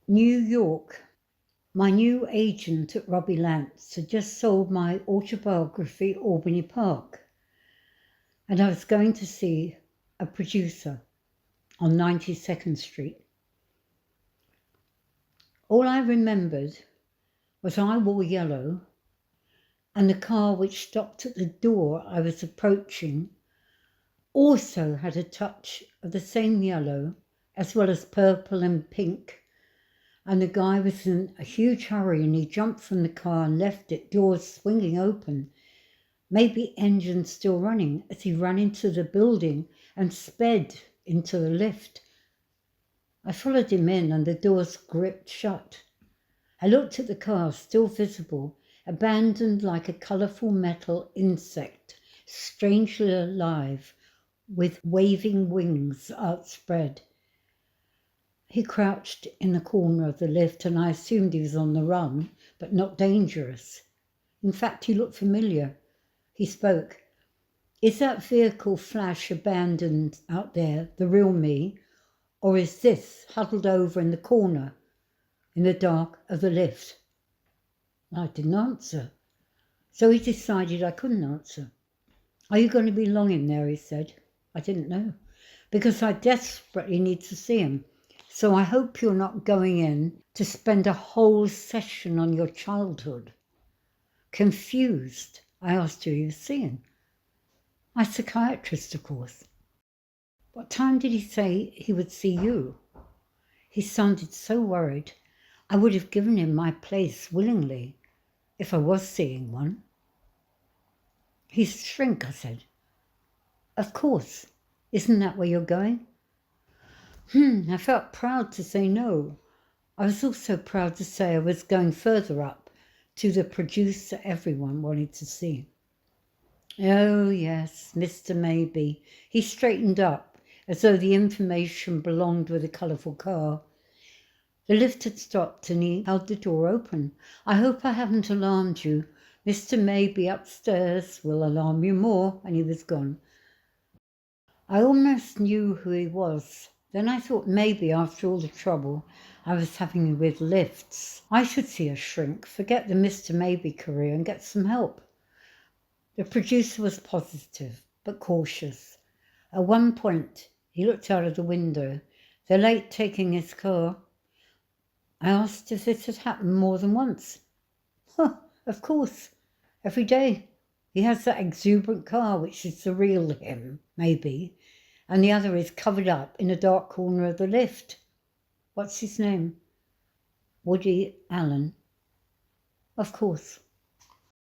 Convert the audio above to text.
New York. My new agent at Robbie Lance had just sold my autobiography, Albany Park, and I was going to see a producer on 92nd Street. All I remembered was I wore yellow, and the car which stopped at the door I was approaching also had a touch of the same yellow, as well as purple and pink. And the guy was in a huge hurry, and he jumped from the car and left it, doors swinging open, maybe engines still running, as he ran into the building and sped into the lift. I followed him in, and the doors gripped shut. I looked at the car, still visible, abandoned like a colourful metal insect, strangely alive, with waving wings outspread. He crouched in the corner of the lift, and I assumed he was on the run, but not dangerous. In fact, he looked familiar. He spoke. "Is that vehicle Flash abandoned out there the real me, or is this huddled over in the corner, in the dark of the lift?" I didn't answer, so he decided I couldn't answer. "Are you going to be long in there?" he said. I didn't know, because I desperately need to see him. "So I hope you're not going in to spend a whole session on your childhood." Confused, I asked who he was seeing. My psychiatrist, of course. "What time did he say he would see you?" He sounded so worried. I would have given him my place willingly, if I was seeing one. "He's a shrink," I said. "Of course. Isn't that where you're going?" I felt proud to say no. I was also proud to say I was going further up, to the producer everyone wanted to see. "Oh yes, Mr. Maybe." He straightened up, as though the information belonged with a colourful car. The lift had stopped, and he held the door open. "I hope I haven't alarmed you. Mr. Maybe upstairs will alarm you more," and he was gone. I almost knew who he was. Then I thought maybe after all the trouble I was having with lifts, I should see a shrink, forget the Mr. Maybe career and get some help. The producer was positive, but cautious. At one point, he looked out of the window. "They're late taking his car." I asked if this had happened more than once. Of course, every day. He has that exuberant car, which is the real him, maybe, and the other is covered up in a dark corner of the lift. "What's his name?" "Woody Allen." "Of course.